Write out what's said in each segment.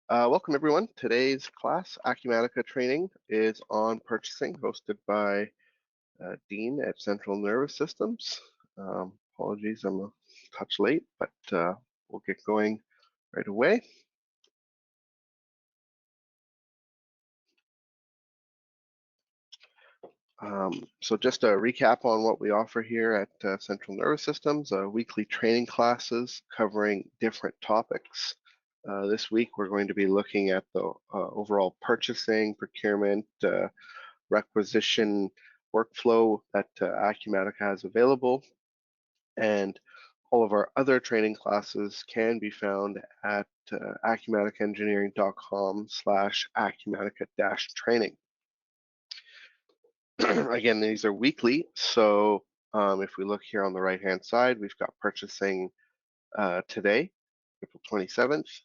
Welcome everyone. Today's class, Acumatica training, is on purchasing, hosted by Dean at Central Nervous Systems. Apologies, I'm a touch late, but we'll get going right away. So just a recap on what we offer here at Central Nervous Systems, weekly training classes covering different topics. This week, we're going to be looking at the overall purchasing, procurement, requisition workflow that Acumatica has available. And all of our other training classes can be found at acumaticaengineering.com/acumatica-training. Again, these are weekly, so if we look here on the right-hand side, we've got purchasing today, April 27th.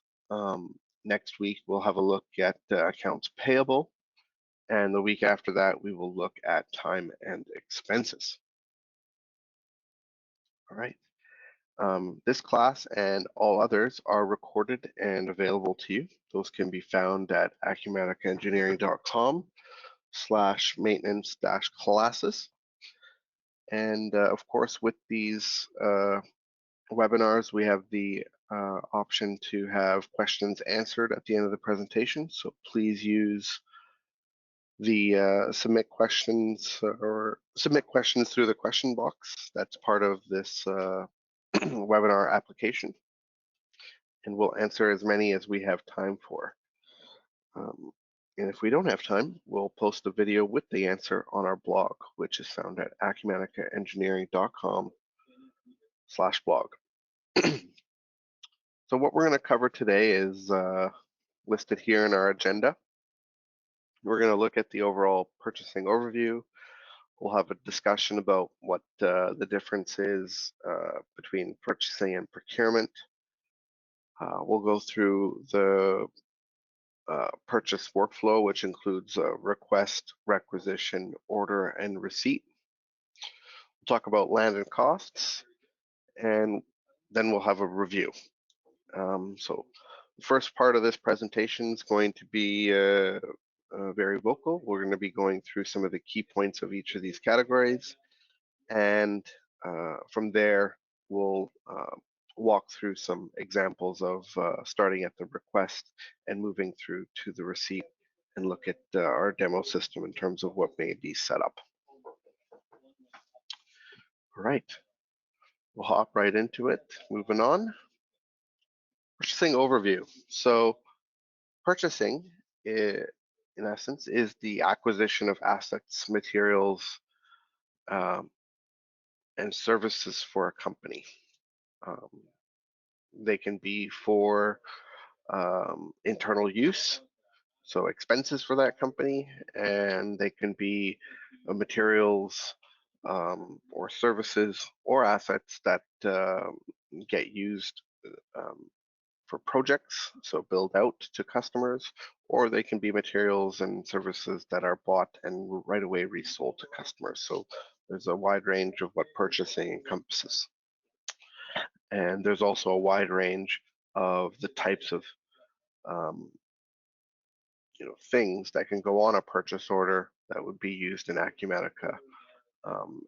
Next week, we'll have a look at accounts payable, and the week after that, we will look at time and expenses. All right. This class and all others are recorded and available to you. Those can be found at acumaticaengineering.com/maintenance-classes. And of course, with these webinars, we have the option to have questions answered at the end of the presentation. So please use the submit questions through the question box that's part of this webinar application, and we'll answer as many as we have time for. And if we don't have time, we'll post a video with the answer on our blog, which is found at acumaticaengineering.com/blog. So what we're going to cover today is listed here in our agenda. We're going to look at the overall purchasing overview. We'll have a discussion about what the difference is between purchasing and procurement. We'll go through the purchase workflow, which includes request, requisition, order, and receipt. We'll talk about land and costs, and then we'll have a review. So the first part of this presentation is going to be very vocal. We're going to be going through some of the key points of each of these categories, and from there we'll walk through some examples of starting at the request and moving through to the receipt, and look at our demo system in terms of what may be set up. All right, we'll hop right into it. Moving on. Purchasing overview. So purchasing, in essence, is the acquisition of assets, materials, and services for a company. They can be for internal use, so expenses for that company, and they can be materials or services or assets that get used for projects, so build out to customers, or they can be materials and services that are bought and right away resold to customers. So there's a wide range of what purchasing encompasses. And there's also a wide range of the types of things that can go on a purchase order that would be used in Acumatica,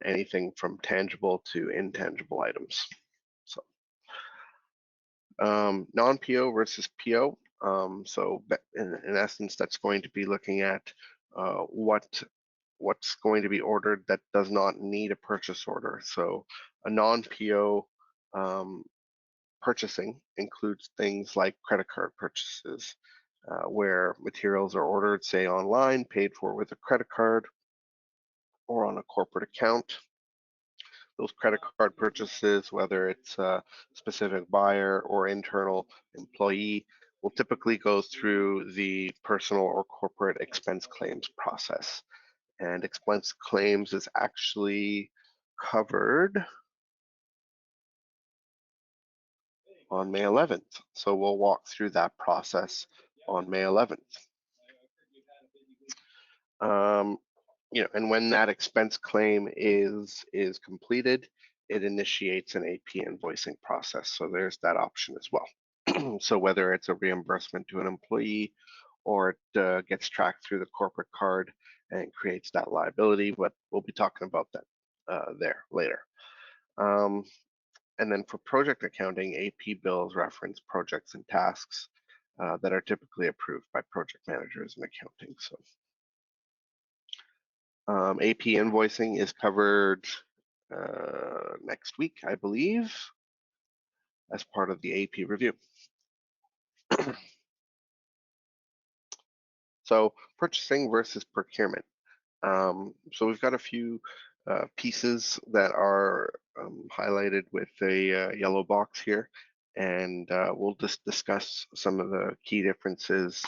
anything from tangible to intangible items. So non-PO versus PO. So in essence, that's going to be looking at what's going to be ordered that does not need a purchase order. So a non-PO purchasing includes things like credit card purchases, where materials are ordered, say online, paid for with a credit card or on a corporate account. Those credit card purchases, whether it's a specific buyer or internal employee, will typically go through the personal or corporate expense claims process. And expense claims is actually covered on May 11th. So we'll walk through that process on May 11th. And when that expense claim is completed, it initiates an AP invoicing process. So there's that option as well. So whether it's a reimbursement to an employee or it gets tracked through the corporate card and creates that liability, but we'll be talking about that there later. And then for project accounting, AP bills reference projects and tasks that are typically approved by project managers in accounting. So AP invoicing is covered next week, I believe, as part of the AP review. So purchasing versus procurement. So we've got a few pieces that are highlighted with a yellow box here, and we'll just discuss some of the key differences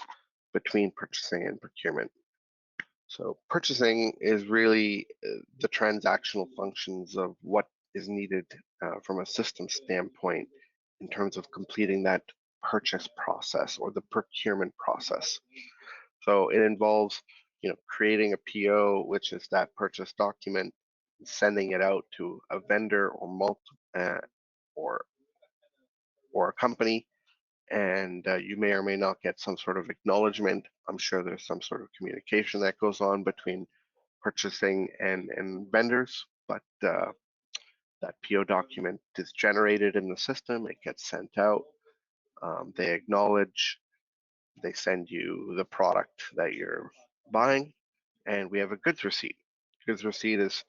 between purchasing and procurement. So purchasing is really the transactional functions of what is needed from a system standpoint in terms of completing that purchase process or the procurement process. So it involves, creating a PO, which is that purchase document, sending it out to a vendor or or a company, and you may or may not get some sort of acknowledgement. I'm sure there's some sort of communication that goes on between purchasing and vendors, but that PO document is generated in the system. It gets sent out. They acknowledge. They send you the product that you're buying, and we have a goods receipt. Goods receipt is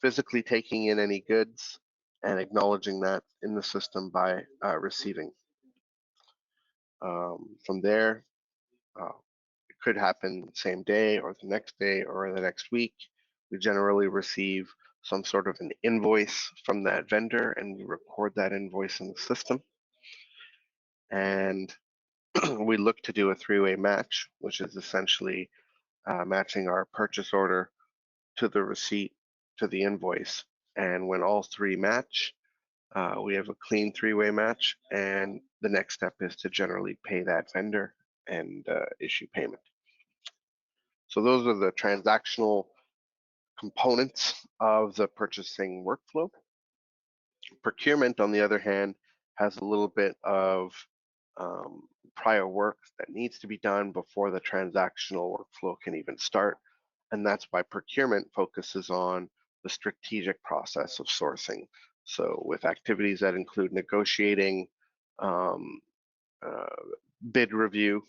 physically taking in any goods and acknowledging that in the system by receiving. From there, it could happen same day or the next day or the next week. We generally receive some sort of an invoice from that vendor, and we record that invoice in the system. And we look to do a three-way match, which is essentially matching our purchase order to the receipt to the invoice. And when all three match, we have a clean three-way match, and the next step is to generally pay that vendor and issue payment. So those are the transactional components of the purchasing workflow. Procurement, on the other hand, has a little bit of prior work that needs to be done before the transactional workflow can even start. And that's why procurement focuses on the strategic process of sourcing. So with activities that include negotiating, um, bid review,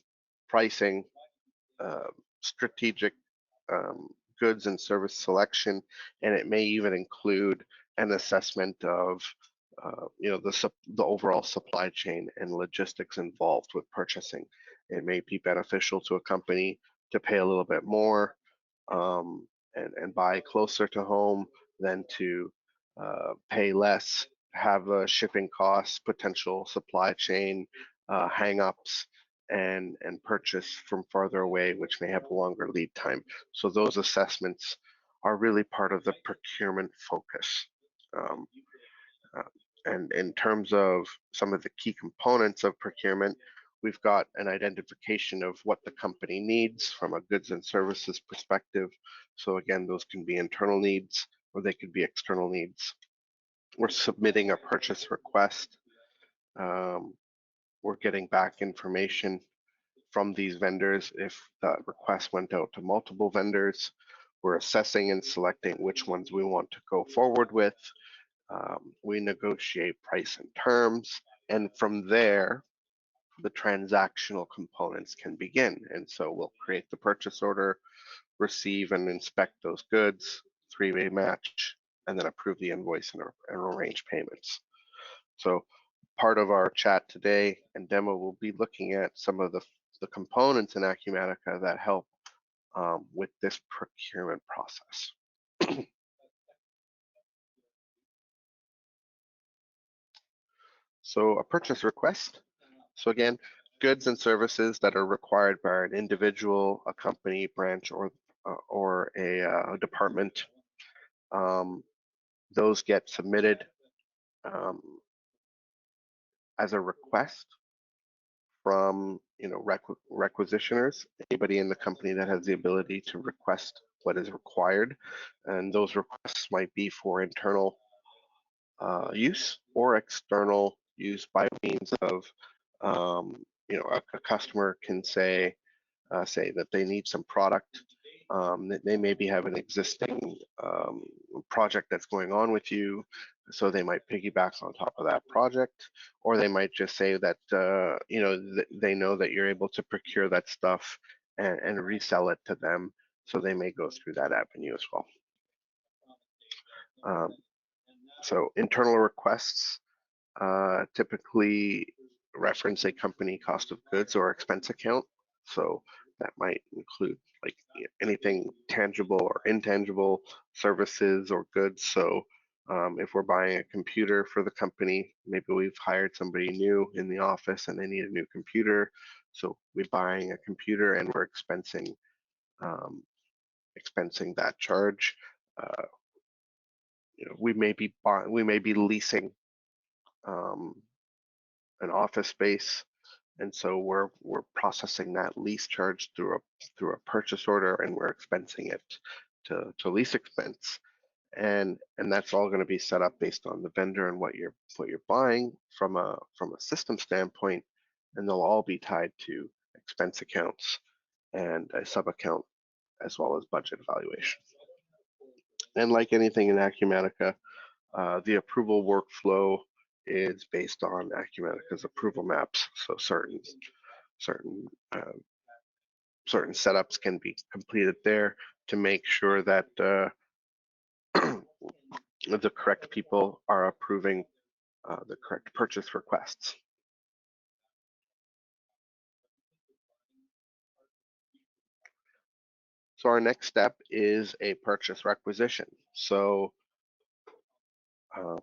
pricing, strategic goods and service selection, and it may even include an assessment of the overall supply chain and logistics involved with purchasing. It may be beneficial to a company to pay a little bit more and buy closer to home than to pay less, have shipping costs, potential supply chain hang-ups, and purchase from farther away, which may have a longer lead time. So those assessments are really part of the procurement focus. Um, and in terms of some of the key components of procurement, we've got an identification of what the company needs from a goods and services perspective. So again, those can be internal needs or they could be external needs. We're submitting a purchase request. We're getting back information from these vendors if that request went out to multiple vendors. We're assessing and selecting which ones we want to go forward with. We negotiate price and terms, and from there, the transactional components can begin. And so we'll create the purchase order, receive and inspect those goods, three-way match, and then approve the invoice and arrange payments. So part of our chat today and demo will be looking at some of the components in Acumatica that help with this procurement process. So a purchase request. So again, goods and services that are required by an individual, a company, branch, or a department. Those get submitted as a request from requisitioners, anybody in the company that has the ability to request what is required, and those requests might be for internal use or external use by means of A customer can say that they need some product, that they maybe have an existing project that's going on with you, so they might piggyback on top of that project, or they might just say that they know that you're able to procure that stuff and resell it to them, so they may go through that avenue as well. So internal requests typically reference a company cost of goods or expense account. So that might include like anything tangible or intangible, services or goods. So if we're buying a computer for the company, maybe we've hired somebody new in the office and they need a new computer. So we're buying a computer and we're expensing that charge. We may be leasing an office space, and so we're processing that lease charge through a purchase order, and we're expensing it to lease expense, and that's all going to be set up based on the vendor and what you're buying from a system standpoint, and they'll all be tied to expense accounts and a sub account as well as budget evaluation. And like anything in Acumatica, the approval workflow is based on Acumatica's approval maps. So certain setups can be completed there to make sure that the correct people are approving the correct purchase requests. So our next step is a purchase requisition. So a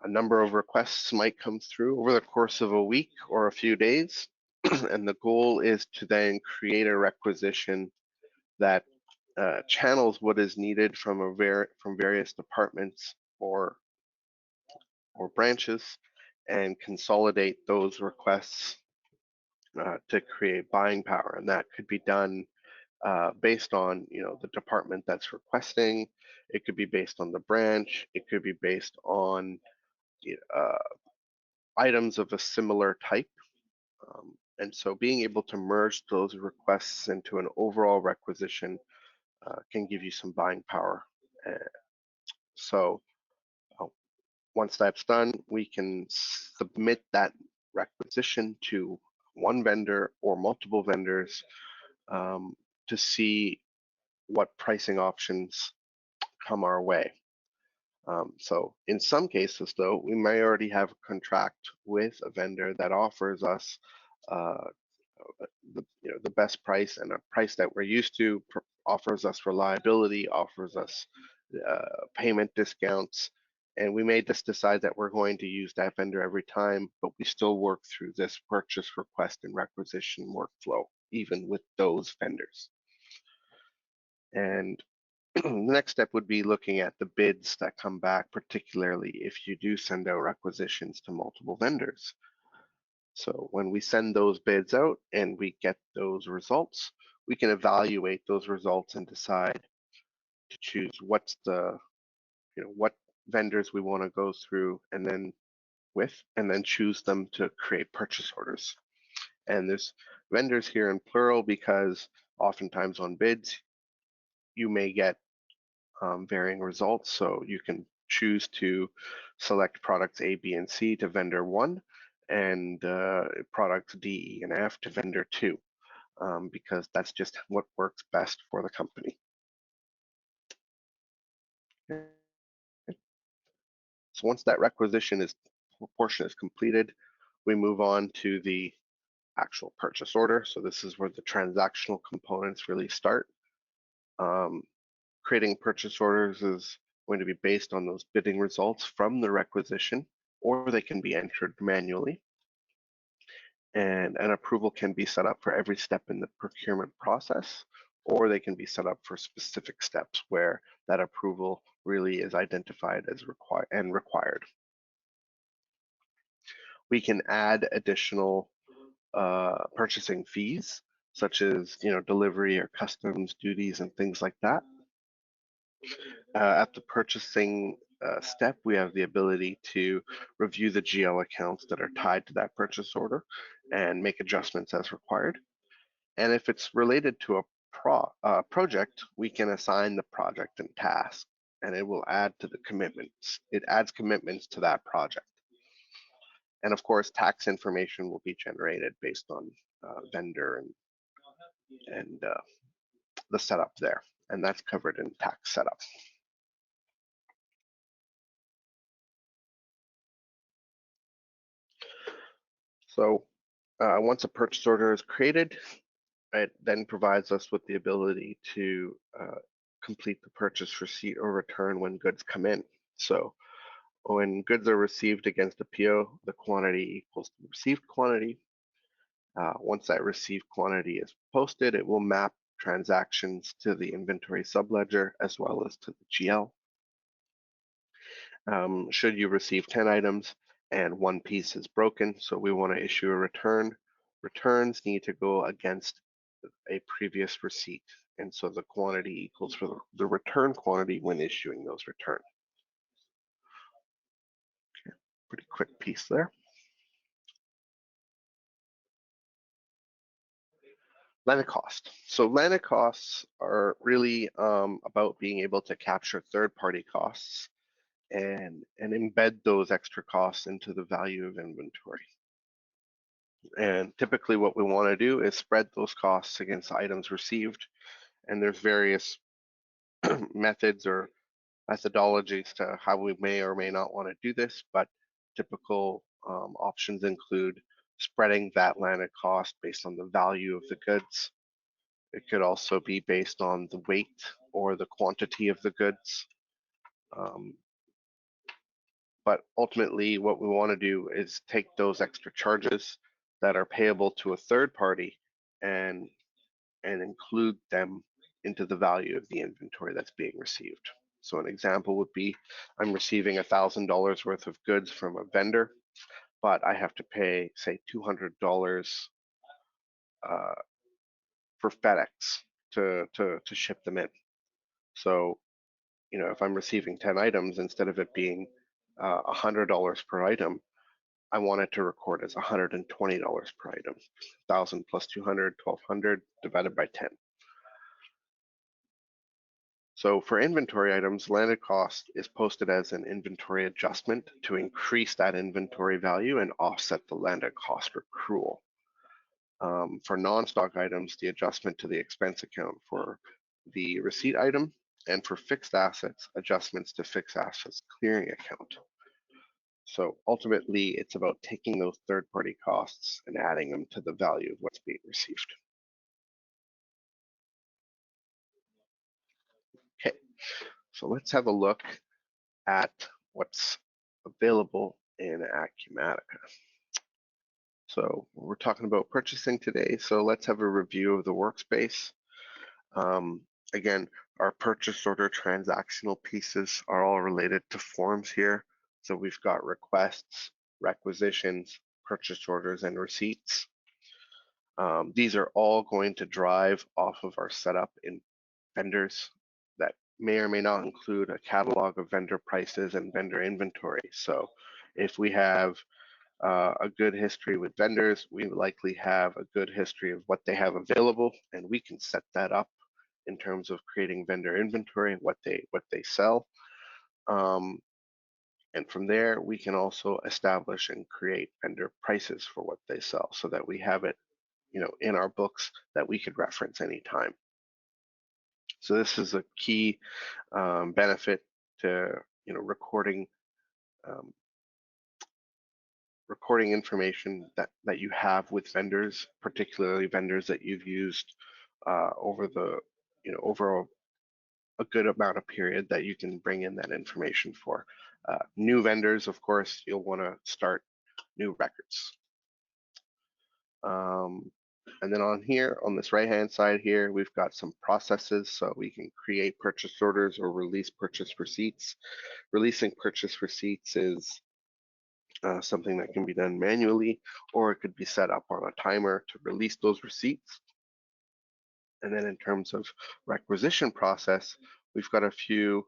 number of requests might come through over the course of a week or a few days, and the goal is to then create a requisition that channels what is needed from various departments or branches and consolidate those requests to create buying power. And that could be done based on the department that's requesting. It could be based on the branch. It could be based on items of a similar type. And so being able to merge those requests into an overall requisition can give you some buying power. So once that's done, we can submit that requisition to one vendor or multiple vendors to see what pricing options come our way. So in some cases, though, we may already have a contract with a vendor that offers us the best price and a price that we're used to, offers us reliability, offers us payment discounts, and we may just decide that we're going to use that vendor every time, but we still work through this purchase request and requisition workflow, even with those vendors. And the next step would be looking at the bids that come back, particularly if you do send out requisitions to multiple vendors. So when we send those bids out and we get those results, we can evaluate those results and decide to choose what vendors we want to go through and then choose them to create purchase orders. And there's vendors here in plural because oftentimes on bids, you may get varying results. So you can choose to select products A, B, and C to vendor 1 and products D, E, and F to vendor 2, because that's just what works best for the company. So once that requisition portion is completed, we move on to the actual purchase order. So this is where the transactional components really start. Creating purchase orders is going to be based on those bidding results from the requisition, or they can be entered manually. And an approval can be set up for every step in the procurement process, or they can be set up for specific steps where that approval really is identified as required. We can add additional purchasing fees, such as delivery or customs duties and things like that. At the purchasing step, we have the ability to review the GL accounts that are tied to that purchase order and make adjustments as required. And if it's related to a project, we can assign the project and task, and it will add to the commitments. It adds commitments to that project. And of course, tax information will be generated based on vendor and the setup there, and that's covered in tax setup. So once a purchase order is created, it then provides us with the ability to complete the purchase, receipt, or return when goods come in. So when goods are received against a PO, the quantity equals the received quantity. Once that received quantity is posted, it will map transactions to the inventory subledger as well as to the GL. Should you receive 10 items and one piece is broken, so we want to issue a return, returns need to go against a previous receipt. And so the quantity equals for the return quantity when issuing those returns. Okay, pretty quick piece there. Landed cost. So landed costs are really about being able to capture third-party costs and embed those extra costs into the value of inventory. And typically what we want to do is spread those costs against items received. And there's various methods or methodologies to how we may or may not want to do this, but typical options include spreading that landed cost based on the value of the goods. It could also be based on the weight or the quantity of the goods. But ultimately, what we want to do is take those extra charges that are payable to a third party and include them into the value of the inventory that's being received. So an example would be, I'm receiving $1,000 worth of goods from a vendor, but I have to pay, say, $200 for FedEx to ship them in. So, you know, if I'm receiving 10 items, instead of it being $100 per item, I want it to record as $120 per item. 1,000 plus 200, 1,200 divided by 10. So for inventory items, landed cost is posted as an inventory adjustment to increase that inventory value and offset the landed cost accrual. For non-stock items, the adjustment to the expense account for the receipt item, and for fixed assets, adjustments to fixed assets clearing account. So ultimately, it's about taking those third-party costs and adding them to the value of what's being received. Okay, so let's have a look at what's available in Acumatica. So we're talking about purchasing today, so let's have a review of the workspace. Again, our purchase order transactional pieces are all related to forms here. So we've got requests, requisitions, purchase orders, and receipts. These are all going to drive off of our setup in vendors that may or may not include a catalog of vendor prices and vendor inventory. So if we have a good history with vendors, we likely have a good history of what they have available, and we can set that up in terms of creating vendor inventory, what they sell. And from there, we can also establish and create vendor prices for what they sell so that we have it, you know, in our books that we could reference anytime. So this is a key benefit to, you know, recording information that you have with vendors, particularly vendors that you've used over the, you know, over a good amount of period that you can bring in that information for. New vendors, of course, you'll want to start new records. And then on here, on this right-hand side here, we've got some processes. So we can create purchase orders or release purchase receipts. Releasing purchase receipts is something that can be done manually, or it could be set up on a timer to release those receipts. And then in terms of requisition process, we've got a few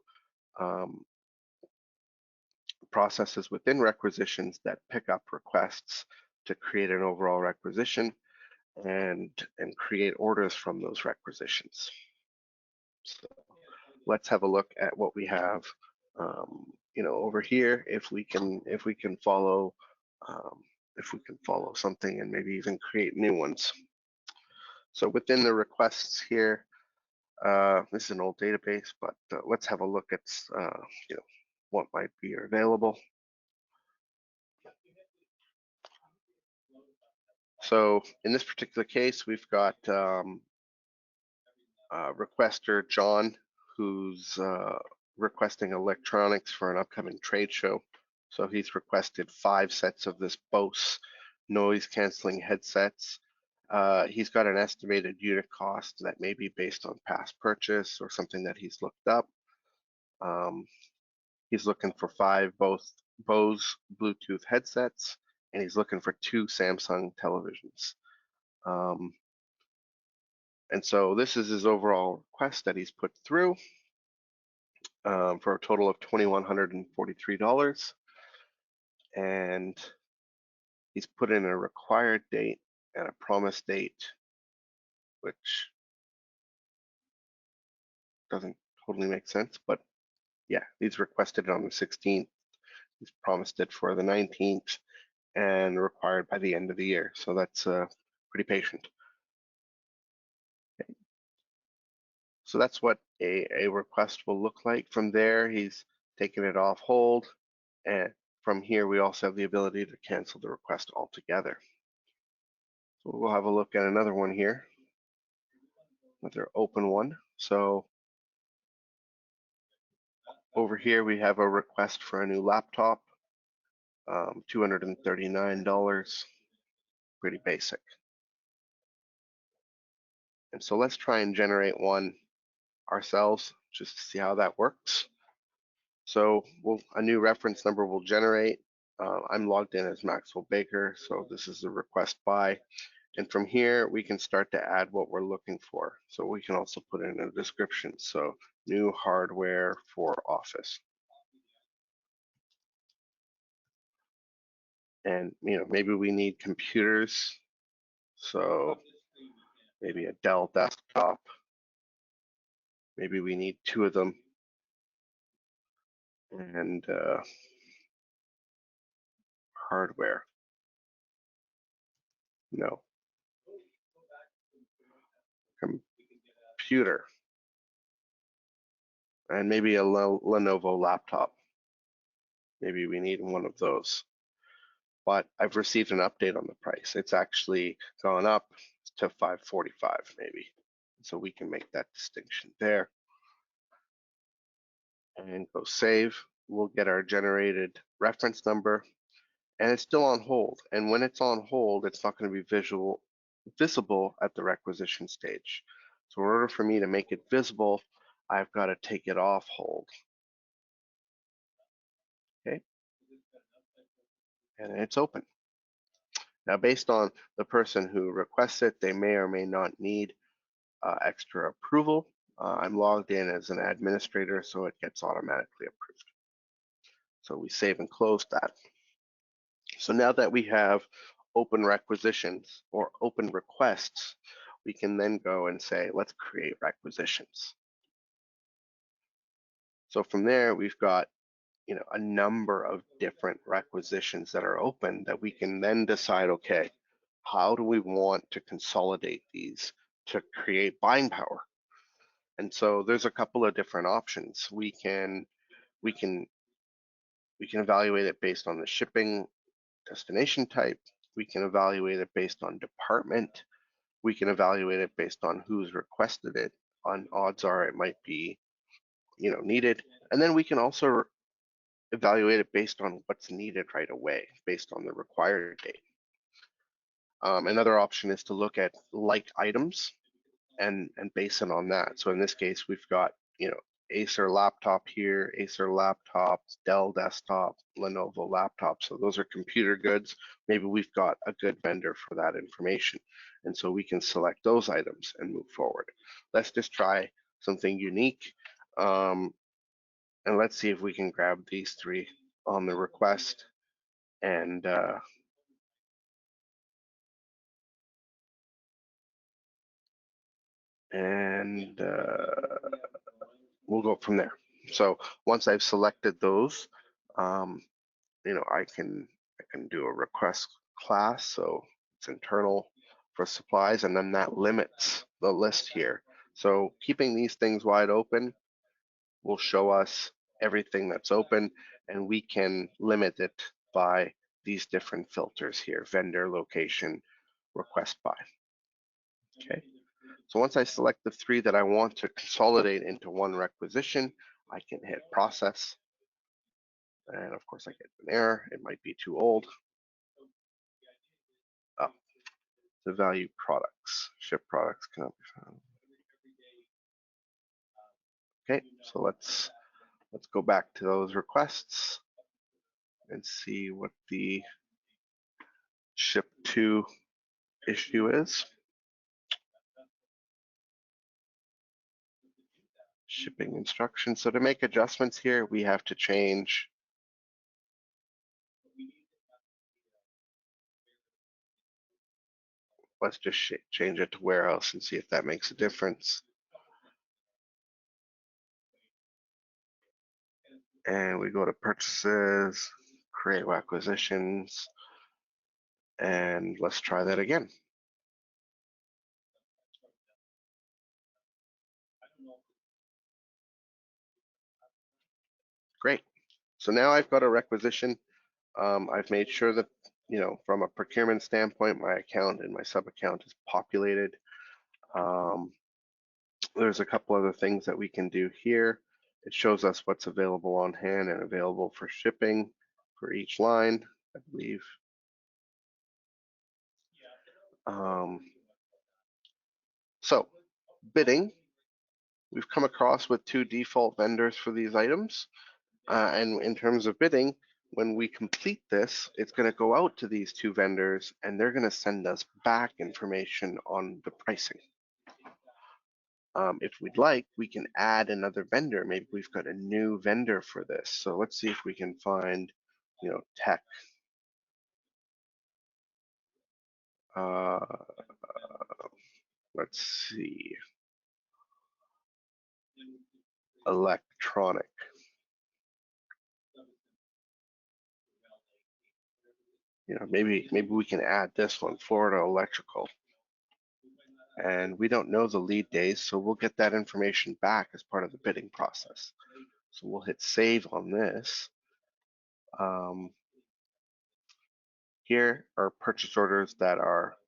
processes within requisitions that pick up requests to create an overall requisition and create orders from those requisitions. So let's have a look at what we have, over here. If we can follow, something and maybe even create new ones. So within the requests here, this is an old database, but let's have a look at what might be available. So in this particular case, we've got requester John, who's requesting electronics for an upcoming trade show. So he's requested 5 sets of this Bose noise canceling headsets. He's got an estimated unit cost that may be based on past purchase or something that he's looked up. He's looking for 5 Bose Bluetooth headsets, and he's looking for 2 Samsung televisions. And so this is his overall request that he's put through for a total of $2,143. And he's put in a required date and a promised date, which doesn't totally make sense, but yeah, he's requested it on the 16th. He's promised it for the 19th and required by the end of the year. So that's pretty patient. Okay. So that's what a request will look like. From there, he's taken it off hold. And from here, we also have the ability to cancel the request altogether. So we'll have a look at another one here, another open one. So over here, we have a request for a new laptop, $239, pretty basic. And so let's try and generate one ourselves just to see how that works. So a new reference number will generate. I'm logged in as Maxwell Baker, so this is the request by. And from here, we can start to add what we're looking for. So we can also put in a description. So new hardware for office. And maybe we need computers. So maybe a Dell desktop. Maybe we need 2 of them. And hardware. No. Computer. And maybe a Lenovo laptop. Maybe we need one of those. But I've received an update on the price. It's actually gone up to $545 maybe. So we can make that distinction there. And go save. We'll get our generated reference number, and it's still on hold. And when it's on hold, it's not going to be visible at the requisition stage. So in order for me to make it visible, I've got to take it off hold. Okay. And it's open. Now, based on the person who requests it, they may or may not need extra approval. I'm logged in as an administrator, so it gets automatically approved. So we save and close that. So now that we have open requisitions or open requests, we can then go and say, let's create requisitions. So from there, we've got a number of different requisitions that are open that we can then decide, okay, how do we want to consolidate these to create buying power? And so there's a couple of different options. We can evaluate it based on the shipping destination type. We can evaluate it based on department. We can evaluate it based on who's requested it. On odds are it might be needed. And then we can also evaluate it based on what's needed right away, based on the required date. Another option is to look at like items and base it on that. So in this case, we've got Acer laptop here, Acer laptop, Dell desktop, Lenovo laptop. So those are computer goods. Maybe we've got a good vendor for that information. And so we can select those items and move forward. Let's just try something unique. And let's see if we can grab these 3 on the request, and we'll go from there. So once I've selected those, I can do a request class, so it's internal for supplies, and then that limits the list here. So keeping these things wide open will show us everything that's open, and we can limit it by these different filters here: vendor, location, request by. Okay. So once I select the 3 that I want to consolidate into one requisition, I can hit process. And of course I get an error. It might be too old. Oh, the value products, ship products cannot be found. Okay, so let's go back to those requests and see what the ship to issue is. Shipping instructions. So to make adjustments here, we have to change let's just change it to warehouse and see if that makes a difference. And we go to purchases, create acquisitions, and let's try that again. Great. So now I've got a requisition. I've made sure that, from a procurement standpoint, my account and my sub account is populated. There's a couple other things that we can do here. It shows us what's available on hand and available for shipping for each line, I believe. So bidding, we've come across with 2 default vendors for these items. And in terms of bidding, when we complete this, it's going to go out to these 2 vendors, and they're going to send us back information on the pricing. If we'd like, we can add another vendor. Maybe we've got a new vendor for this. So let's see if we can find, tech. Let's see. Electronic. Maybe we can add this one, Florida Electrical. And we don't know the lead days, so we'll get that information back as part of the bidding process. So we'll hit save on this. Here are purchase orders that are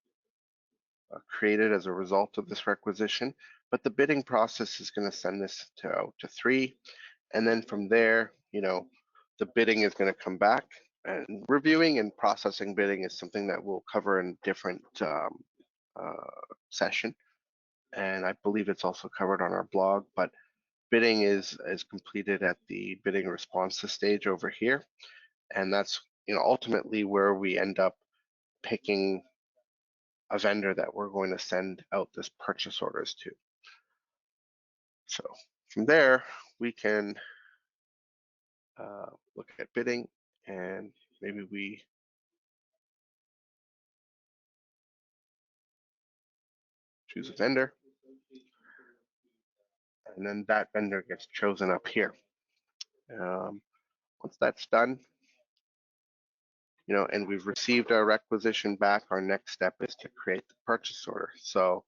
created as a result of this requisition, but the bidding process is going to send this out to 3, and then from there, the bidding is going to come back. And reviewing and processing bidding is something that we'll cover in a different session, and I believe it's also covered on our blog. But bidding is completed at the bidding responses stage over here, and that's ultimately where we end up picking a vendor that we're going to send out this purchase orders to. So from there, we can look at bidding, and maybe we choose a vendor, and then that vendor gets chosen up here. Once that's done, and we've received our requisition back, our next step is to create the purchase order. So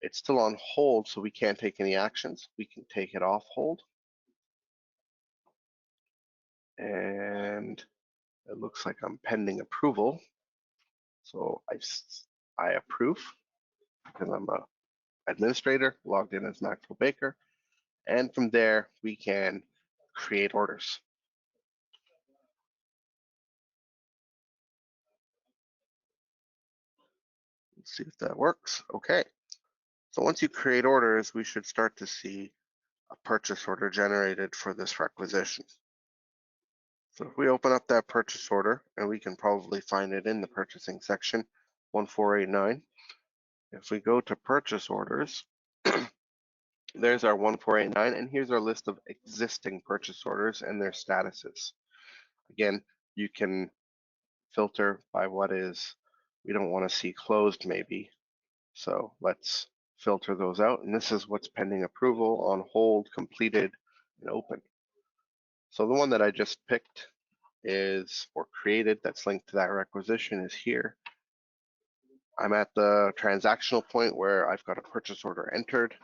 it's still on hold, so we can't take any actions. We can take it off hold. And it looks like I'm pending approval. So I approve because I'm a administrator logged in as Maxwell Baker. And from there, we can create orders. Let's see if that works. Okay. So once you create orders, we should start to see a purchase order generated for this requisition. So if we open up that purchase order, and we can probably find it in the purchasing section, 1489. If we go to purchase orders, there's our 1489, and here's our list of existing purchase orders and their statuses. Again, you can filter by what is, we don't want to see closed maybe. So let's filter those out. And this is what's pending approval, on hold, completed, and open. So the one that I just picked is, or created, that's linked to that requisition is here. I'm at the transactional point where I've got a purchase order entered.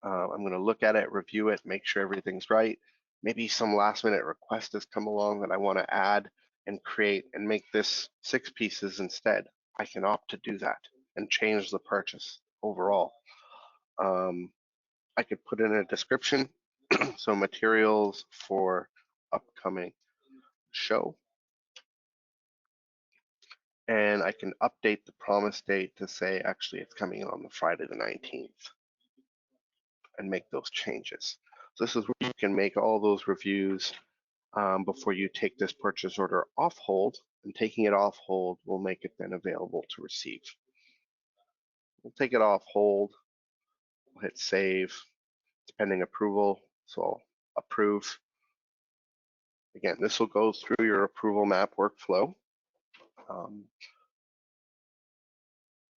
I'm going to look at it, review it, make sure everything's right. Maybe some last minute request has come along that I want to add and create and make this 6 pieces instead. I can opt to do that and change the purchase overall. I could put in a description, so materials for upcoming show. And I can update the promise date to say, actually, it's coming in on the Friday the 19th, and make those changes. So this is where you can make all those reviews before you take this purchase order off hold, and taking it off hold will make it then available to receive. We'll take it off hold, we'll hit save, it's pending approval, so I'll approve. Again, this will go through your approval map workflow.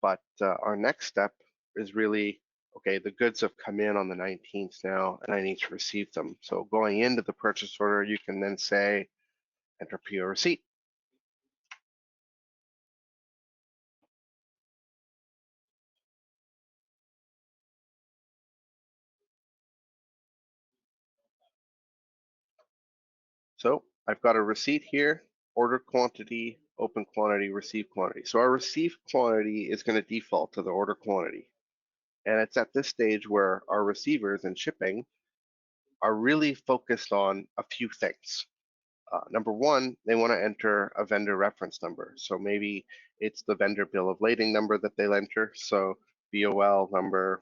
But our next step is really, okay, the goods have come in on the 19th now, and I need to receive them. So going into the purchase order, you can then say, enter PO receipt. So I've got a receipt here, order quantity, open quantity, received quantity. So our received quantity is going to default to the order quantity. And it's at this stage where our receivers and shipping are really focused on a few things. Number one, they want to enter a vendor reference number. So maybe it's the vendor bill of lading number that they'll enter. So BOL number,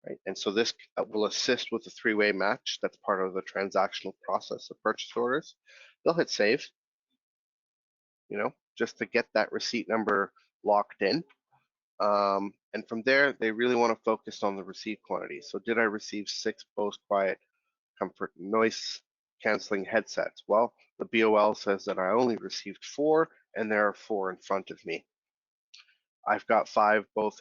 right? And so this will assist with the 3-way match. That's part of the transactional process of purchase orders. They'll hit save, just to get that receipt number locked in. And from there, they really want to focus on the receipt quantity. So did I receive 6 Bose Quiet Comfort noise canceling headsets? Well, the BOL says that I only received 4, and there are 4 in front of me. I've got 5 Bose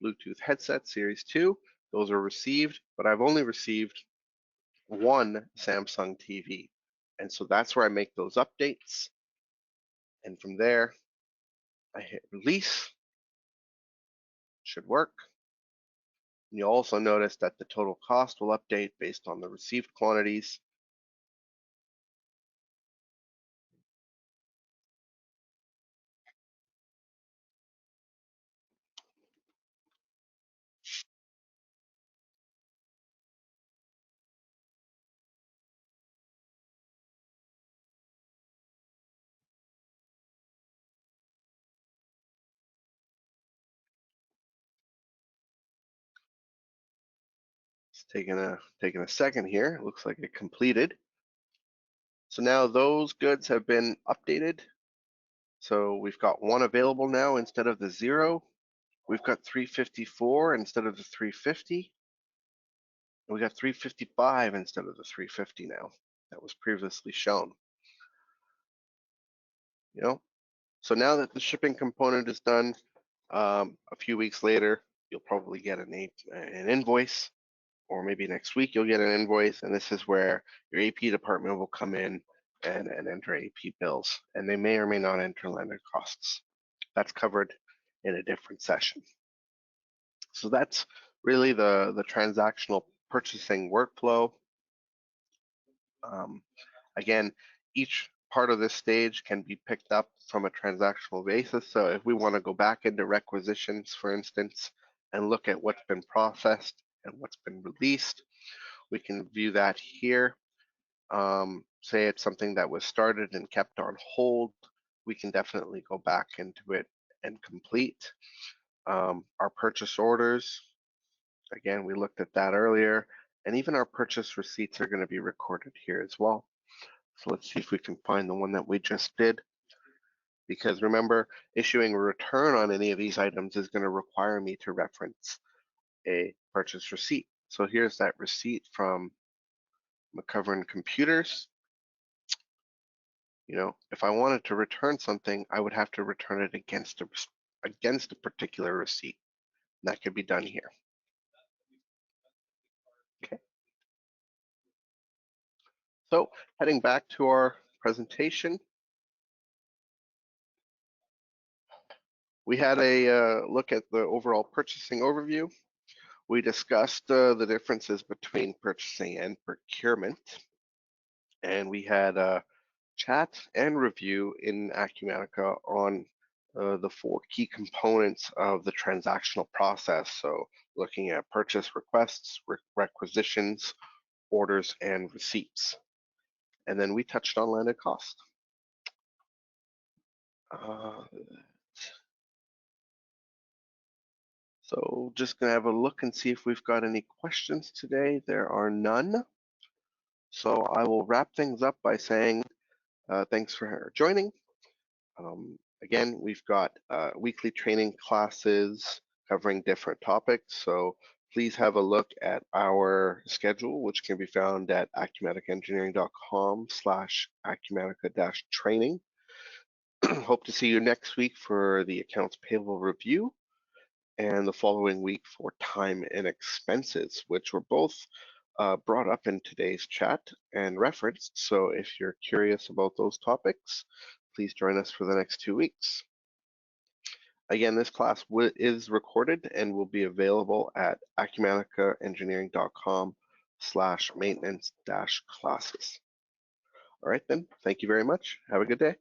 Bluetooth headsets Series 2. Those are received, but I've only received 1 Samsung TV. And so that's where I make those updates. And from there, I hit release. Should work. And you'll also notice that the total cost will update based on the received quantities. It's taking a second here. It looks like it completed. So now those goods have been updated. So we've got 1 available now instead of the 0. We've got 354 instead of the 350. And we got 355 instead of the 350 now. That was previously shown. So now that the shipping component is done, a few weeks later, you'll probably get an invoice, or maybe next week you'll get an invoice, and this is where your AP department will come in and enter AP bills, and they may or may not enter landed costs. That's covered in a different session. So that's really the transactional purchasing workflow. Again, each part of this stage can be picked up from a transactional basis. So if we want to go back into requisitions, for instance, and look at what's been processed and what's been released, we can view that here. Say it's something that was started and kept on hold, we can definitely go back into it and complete. Our purchase orders, again, we looked at that earlier, and even our purchase receipts are going to be recorded here as well. So let's see if we can find the one that we just did. Because remember, issuing a return on any of these items is going to require me to reference a purchase receipt. So here's that receipt from I'm covering computers. You know, if I wanted to return something, I would have to return it against a particular receipt. And that could be done here. Okay. So heading back to our presentation, we had a look at the overall purchasing overview. We discussed the differences between purchasing and procurement, and we had a chat and review in Acumatica on the 4 key components of the transactional process. So looking at purchase requests, requisitions, orders, and receipts. And then we touched on landed cost. So just gonna have a look and see if we've got any questions today. There are none. So I will wrap things up by saying thanks for joining. Again, we've got weekly training classes covering different topics. So please have a look at our schedule, which can be found at acumaticaengineering.com/acumatica-training. Hope to see you next week for the accounts payable review, and the following week for time and expenses, which were both brought up in today's chat and referenced. So if you're curious about those topics, please join us for the next 2 weeks. Again, this class is recorded and will be available at acumaticaengineering.com/maintenance-classes. All right then, thank you very much. Have a good day.